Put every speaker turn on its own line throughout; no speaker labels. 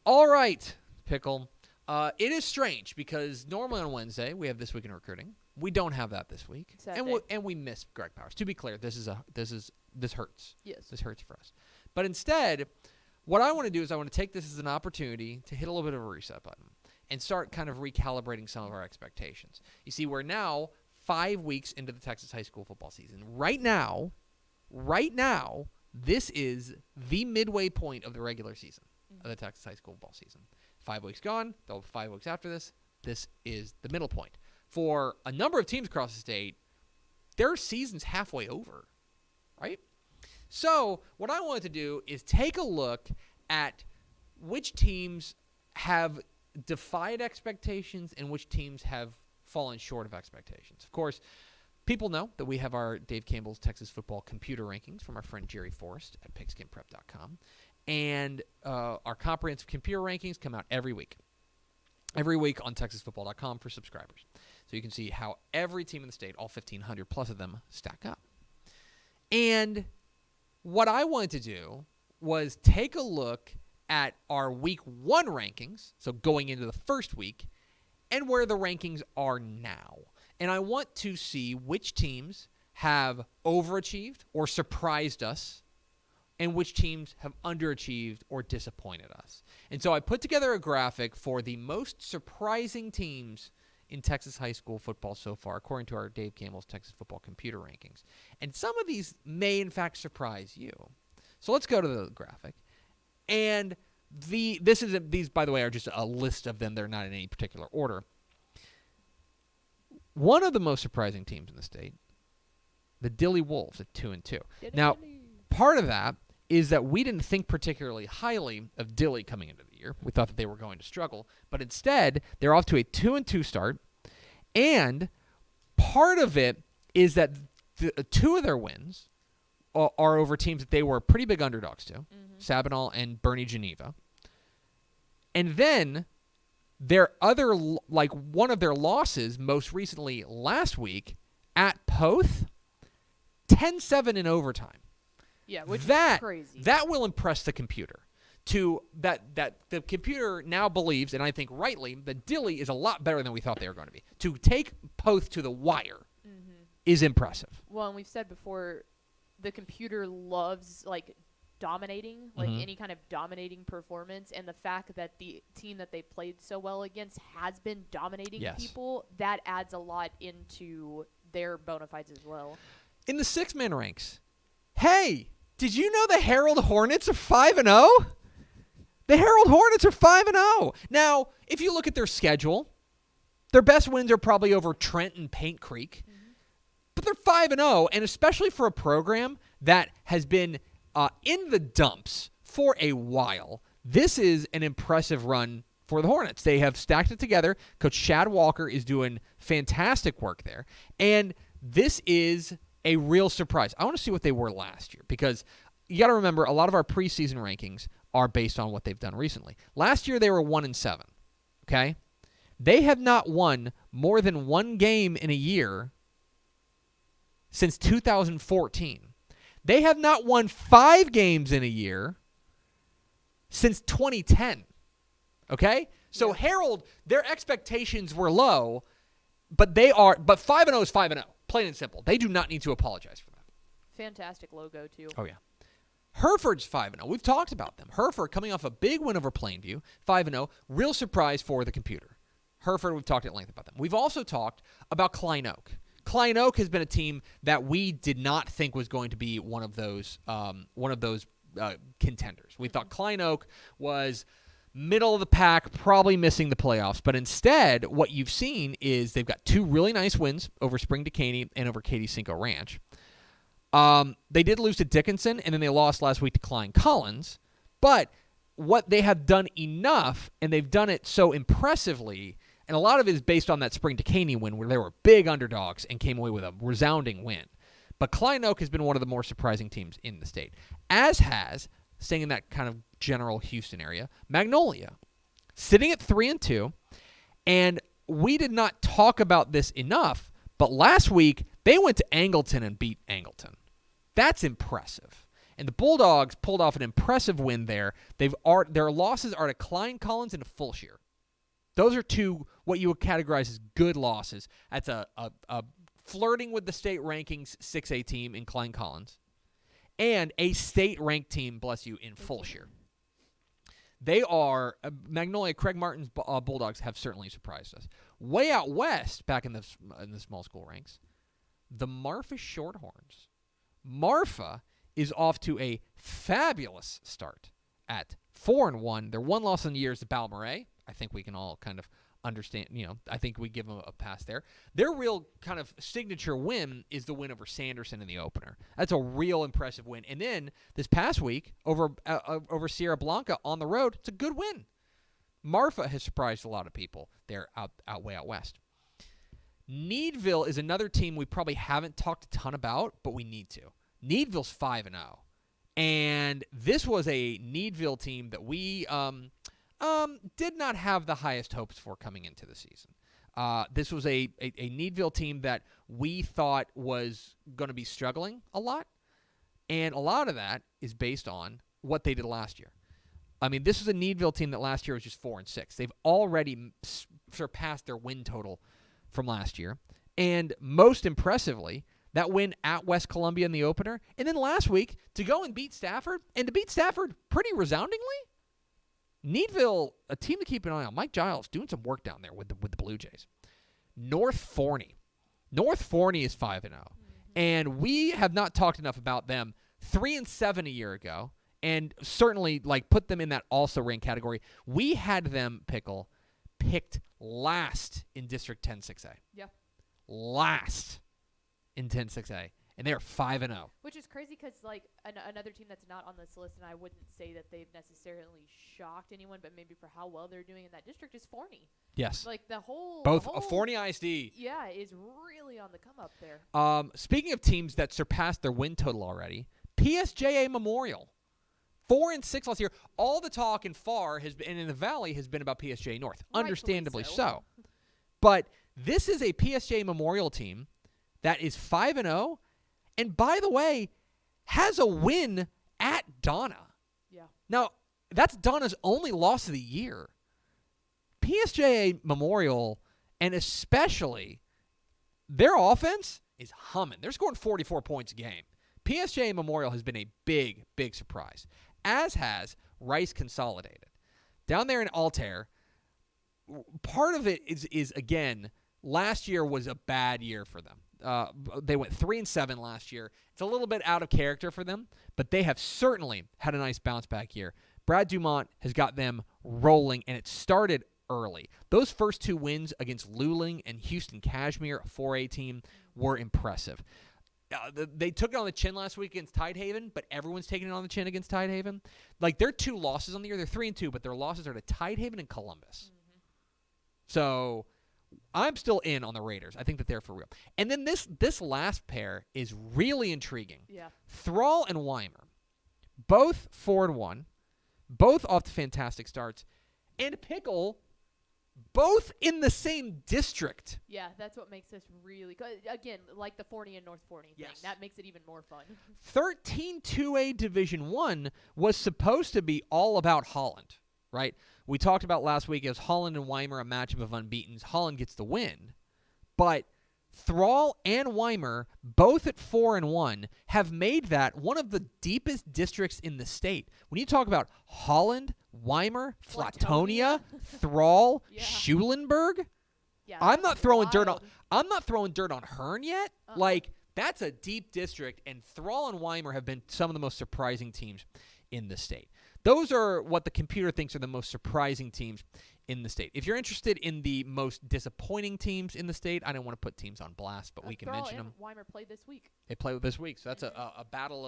All right, Pickle. It is strange because normally on Wednesday we have This Week in Recruiting. We don't have that this week, and we missed Greg Powers. To be clear, this hurts.
Yes,
this hurts for us. But instead, what I want to do is I want to take this as an opportunity to hit a little bit of a reset button and start kind of recalibrating some of our expectations. You see, we're now 5 weeks into the Texas high school football season. Right now, this is the midway point of the regular season of the Texas high school football season. 5 weeks gone, there'll be 5 weeks after this. This is the middle point. For a number of teams across the state, their season's halfway over, right? So what I wanted to do is take a look at which teams have defied expectations and which teams have fallen short of expectations. Of course, people know that we have our Dave Campbell's Texas football computer rankings from our friend Jerry Forrest at pigskinprep.com. And our comprehensive computer rankings come out every week on texasfootball.com for subscribers. So you can see how every team in the state, all 1,500 plus of them, stack up. And what I wanted to do was take a look at our week 1 rankings, so going into the first week, and where the rankings are now. And I want to see which teams have overachieved or surprised us and which teams have underachieved or disappointed us. And so I put together a graphic for the most surprising teams in Texas high school football so far, according to our Dave Campbell's Texas football computer rankings. And some of these may, in fact, surprise you. So let's go to the graphic. And these, by the way, are just a list of them. They're not in any particular order. One of the most surprising teams in the state, the Dilley Wolves at 2-2. Now, part of that is that we didn't think particularly highly of Dilley coming into the year. We thought that they were going to struggle. But instead, they're off to a 2-2 start. And part of it is that 2 of their wins are over teams that they were pretty big underdogs to, Sabinal and Bernie Geneva. And then their other, like one of their losses most recently last week at Poth, 10-7 in overtime.
Yeah, which is crazy.
That will impress the computer. That the computer now believes, and I think rightly, that Dilley is a lot better than we thought they were going to be. To take Poth to the wire is impressive.
Well, and we've said before, the computer loves dominating, any kind of dominating performance, and the fact that the team that they played so well against has been dominating people, that adds a lot into their bona fides as well.
In the 6-man ranks, hey, did you know the Herald Hornets are 5-0? The Herald Hornets are 5-0. Now, if you look at their schedule, their best wins are probably over Trent and Paint Creek. But they're 5-0, and especially for a program that has been in the dumps for a while, this is an impressive run for the Hornets. They have stacked it together. Coach Shad Walker is doing fantastic work there. And this is a real surprise. I want to see what they were last year, because you got to remember a lot of our preseason rankings are based on what they've done recently. Last year they were 1-7. Okay? They have not won more than 1 game in a year since 2014. They have not won 5 games in a year since 2010. Okay? So Herald, their expectations were low, but 5-0 is 5-0. Plain and simple. They do not need to apologize for that.
Fantastic logo, too.
Oh, yeah. Hereford's 5-0. We've talked about them. Hereford coming off a big win over Plainview, 5-0. Real surprise for the computer. Hereford, we've talked at length about them. We've also talked about Klein Oak. Klein Oak has been a team that we did not think was going to be one of those contenders. We thought Klein Oak was middle of the pack, probably missing the playoffs. But instead, what you've seen is they've got 2 really nice wins over Spring Decaney and over Katy Cinco Ranch. They did lose to Dickinson, and then they lost last week to Klein Collins. But what they have done enough, and they've done it so impressively, and a lot of it is based on that Spring Decaney win where they were big underdogs and came away with a resounding win. But Klein Oak has been one of the more surprising teams in the state, as has, staying in that kind of general Houston area, Magnolia, sitting at 3-2. And we did not talk about this enough, but last week they went to Angleton and beat Angleton. That's impressive. And the Bulldogs pulled off an impressive win there. Their losses are to Klein Collins and to Fulshire. Those are two what you would categorize as good losses. That's a flirting with the state rankings 6A team in Klein Collins and a state-ranked team, bless you, in Fulshire. They are Magnolia. Craig Martin's Bulldogs have certainly surprised us. Way out west, back in the small school ranks, the Marfa Shorthorns. Marfa is off to a fabulous start at 4-1. Their one loss in the year is to Balmoral. I think we can all kind of understand. I think we give them a pass there. Their real kind of signature win is the win over Sanderson in the opener. That's a real impressive win. And then this past week over Sierra Blanca on the road, it's a good win. Marfa has surprised a lot of people. They're way out west. Needville is another team we probably haven't talked a ton about, but we need to. Needville's 5-0. And this was a Needville team that we did not have the highest hopes for coming into the season. This was a Needville team that we thought was going to be struggling a lot. And a lot of that is based on what they did last year. I mean, this was a Needville team that last year was just 4-6. They've already surpassed their win total from last year. And most impressively, that win at West Columbia in the opener. And then last week, to go and beat Stafford, and to beat Stafford pretty resoundingly. Needville, a team to keep an eye on. Mike Giles doing some work down there with the Blue Jays. North Forney. North Forney is 5-0. And we have not talked enough about them. 3-7 a year ago. And certainly, put them in that also ranked category. We had them, picked last in District 10 6A.
Yeah.
Last in 10 6A. And they're 5-0.
Which is crazy because, another team that's not on this list, and I wouldn't say that they've necessarily shocked anyone, but maybe for how well they're doing in that district, is Forney.
Yes.
Both
Forney ISD.
Yeah, is really on the come up there.
Speaking of teams that surpassed their win total already, PSJA Memorial. 4-6 last year. All the talk in FAR and in the Valley has been about PSJA North. Understandably so. But this is a PSJA Memorial team that is 5-0. And by the way, has a win at Donna.
Yeah.
Now, that's Donna's only loss of the year. PSJA Memorial, and especially their offense, is humming. They're scoring 44 points a game. PSJA Memorial has been a big, big surprise, as has Rice Consolidated. Down there in Altair, part of it is again, last year was a bad year for them. They went 3-7 last year. It's a little bit out of character for them, but they have certainly had a nice bounce back year. Brad Dumont has got them rolling, and it started early. Those first two wins against Luling and Houston Cashmere, a 4A team, were impressive. They took it on the chin last week against Tidehaven, but everyone's taking it on the chin against Tidehaven. Their two losses on the year, they're 3-2, but their losses are to Tidehaven and Columbus. Mm-hmm. So I'm still in on the Raiders. I think that they're for real. And then this last pair is really intriguing.
Yeah.
Thrall and Weimer, both 4-1, both off to fantastic starts, and Pickle, both in the same district.
Yeah, that's what makes this really good. Again, like the Forney and North Forney thing.
Yes.
That makes it even more fun.
13 2A Division I was supposed to be all about Holland, right? We talked about last week, it was Holland and Weimer, a matchup of unbeatens. Holland gets the win. But Thrall and Weimer, both at 4-1, have made that one of the deepest districts in the state. When you talk about Holland, Weimer, Flatonia, Thrall,
yeah.
Schulenburg,
Yeah,
I'm not throwing dirt
on.
on Hearn yet. That's a deep district, and Thrall and Weimer have been some of the most surprising teams in the state. Those are what the computer thinks are the most surprising teams in the state. If you're interested in the most disappointing teams in the state, I don't want to put teams on blast, but we can mention them.
Weimer played this week.
They play this week, so that's a battle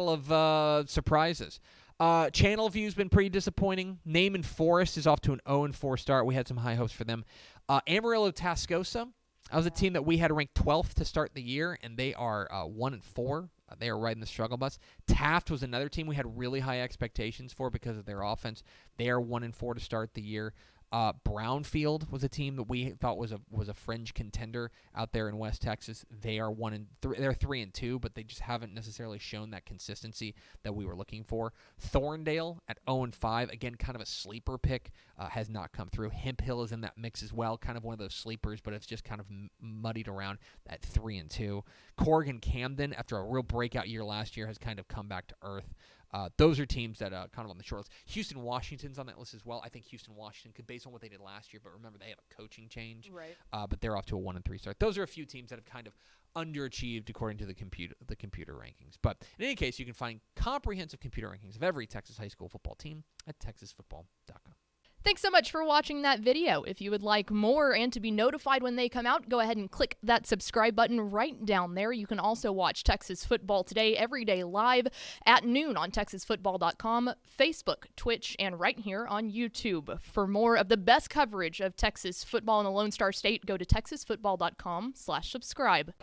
of surprises. Channelview's been pretty disappointing. Naaman Forest is off to an 0-4 start. We had some high hopes for them. Amarillo Tascosa, that was a team that we had ranked 12th to start the year, and they are 1-4. They are riding the struggle bus. Taft was another team we had really high expectations for because of their offense. They are 1-4 to start the year. Brownfield was a team that we thought was a fringe contender out there in West Texas. They are 1-3. They're 3-2, but they just haven't necessarily shown that consistency that we were looking for. Thorndale at 0-5, again, kind of a sleeper pick, has not come through. Hemp Hill is in that mix as well, kind of one of those sleepers, but it's just kind of muddied around at 3-2. Corrigan Camden, after a real breakout year last year, has kind of come back to earth. Those are teams that kind of on the short list. Houston Washington's on that list as well. I think Houston Washington could, based on what they did last year, but remember they have a coaching change.
Right.
But they're off to a 1-3 start. Those are a few teams that have kind of underachieved according to the computer rankings. But in any case, you can find comprehensive computer rankings of every Texas high school football team at texasfootball.com.
Thanks so much for watching that video. If you would like more and to be notified when they come out, go ahead and click that subscribe button right down there. You can also watch Texas Football Today every day live at noon on texasfootball.com, Facebook, Twitch, and right here on YouTube. For more of the best coverage of Texas football in the Lone Star State, go to texasfootball.com/subscribe.